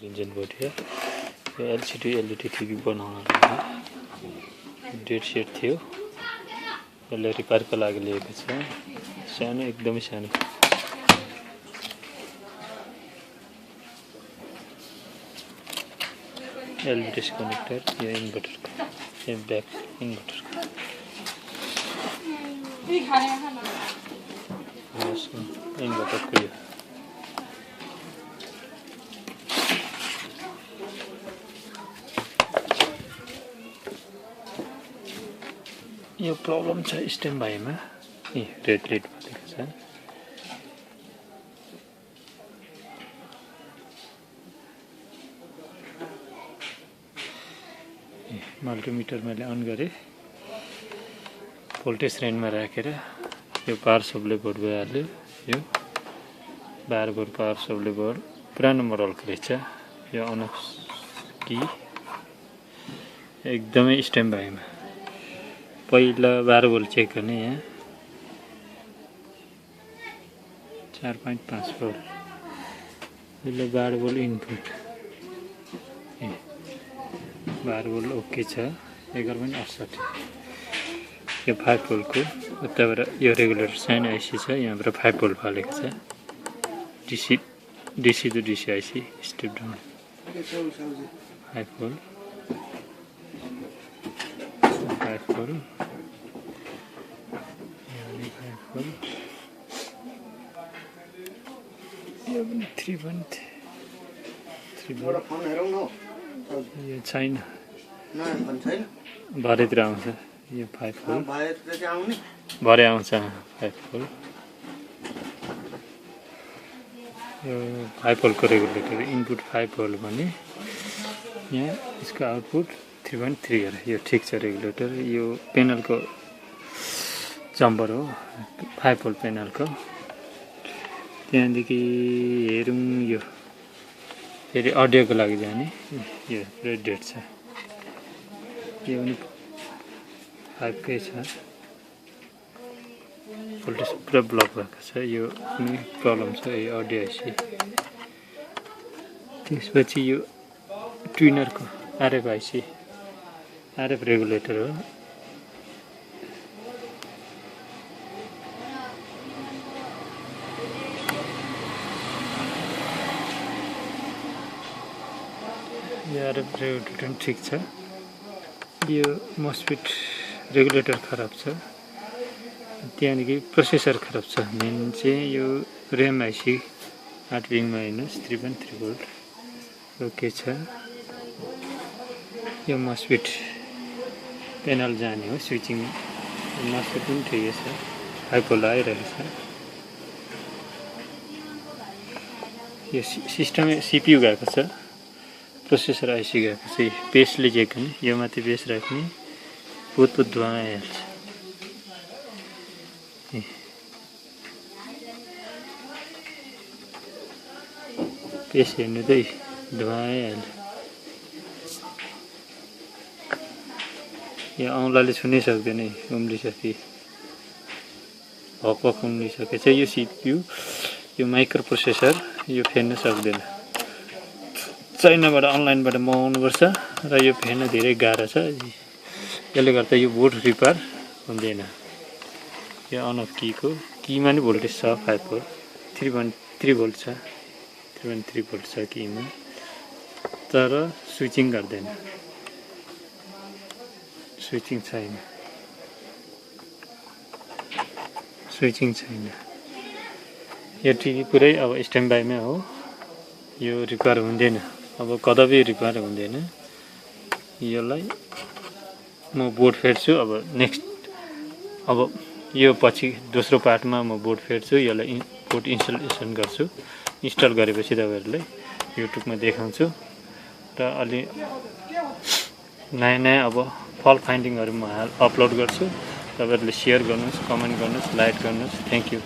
engine board यो LCD LED TV बनाउन date set थियो यसले रिपेयरको लागि लिएको छ सानो एकदमै सानो एलईडी कनेक्टर यो इन्भर्टरको यो ब्याक इन्भर्टरको इन्भर्टरको यो प्रब्लम छ स्ट्यान्ड बाईमा रेड रेड भनेको छ मल्टिमिटर मैले अन गरेँ भोल्टेज रेन्जमा राखेर यो पावर सप्लाई बोर्ड भइहाल्यो यो 12 भोल्ट पावर सप्लाई बोर्ड पुरानो मोडलको रहेछ यो अन अफ की एकदमै स्ट्यान्ड बाईमा पहिला 12 भोल्ट चेक गर्ने यहाँ 4.5 भोल्ट यसले 12 भोल्ट इनपुट 12 भोल्ट ओके छ 11.68 यो 5 भोल्टको उताबाट यो रेगुलेटर सानो आइसी छ यहाँबाट 5 भोल्ट फालेको छ डिसी टु डिसी आइसी स्टेप डाउन 5 भोल्ट 5 भोल्ट यो पनि 3.3 भोल्ट यो छैन भरेतिर आउँछ यो 5 भोल्ट भरे आउँछ 5 भोल्ट यो 5 भोल्टको रेगुलेटर इनपुट 5 भोल्ट भने यहाँ यसको आउटपुट 3.3 गरेर यो ठिक छ रेगुलेटर यो पेनलको जम्पर हो 5 भोल्ट पेनलको त्यहाँदेखि हेरौँ यो फेरि अडियोको लागि जाने यो रेड डेट छ यो पनि 5 कै छ भोल्टेज पुरा ब्लक भएको छ यो पनि प्रब्लम छ यो अडियो आइसी त्यसपछि यो ट्विनरको आरएफ आइसी आरएफ रेगुलेटर हो यो आरएफ रेगुलेटर ठिक छ यो मस्फिट रेगुलेटर खराब छ त्यहाँदेखि प्रोसेसर खराब छ मेन चाहिँ यो ऱ्याम आइसी 8 रिङ माइनस 3.3 भोल्ट ओके छ यो मस्फिट पेनल जाने हो स्विचिङ मस्फिट पनि ठिकै छ 5 भोल्ट आइरहेको छ यो सिस्टमै सिपियु गएको छ प्रोसेसर आइसी गएको छ बेसले चेक गर्ने यो माथि बेस राख्ने बहुत धुवा आइहाल्छ बेस हेर्नु त धुवा आइहाल्छ यो औँलाले छुनै सक्दैन उम्लिसके हक उम्लिसकेछ यो सिपियु यो माइक्रो प्रोसेसर यो फेर्न सक्दैन चाइनाबाट अनलाइनबाट मगाउनुपर्छ र यो फेर्न धेरै गाह्रो छ यसले गर्दा यो बोर्ड रिपेयर हुँदैन यो अन अफ कीको कीमा नि भोल्टेज छ 5 भोल्ट 3.3 भोल्ट छ 3.3 भोल्ट छ कीमा तर स्विचिङ गर्दैन स्विचिङ छैन यो टिभी पुरै अब स्ट्यान्ड बाईमा हो यो रिपेयर हुँदैन अब कदापि रिपेयर हुँदैन यसलाई म बोर्ड फेर्छु अब नेक्स्ट अब यो पछि दोस्रो पार्टमा म बोर्ड फेर्छु यसलाई बोर्ड इन्स्टलेसन गर्छु इन्स्टल गरेपछि तपाईहरुलाई युट्युबमा देखाउँछु र अलि नयाँ अब फल फाइन्डिङहरु म अपलोड गर्छु तपाईहरुले शेयर गर्नुस् कमेन्ट गर्नुस् लाइक गर्नुस् थ्यांक यू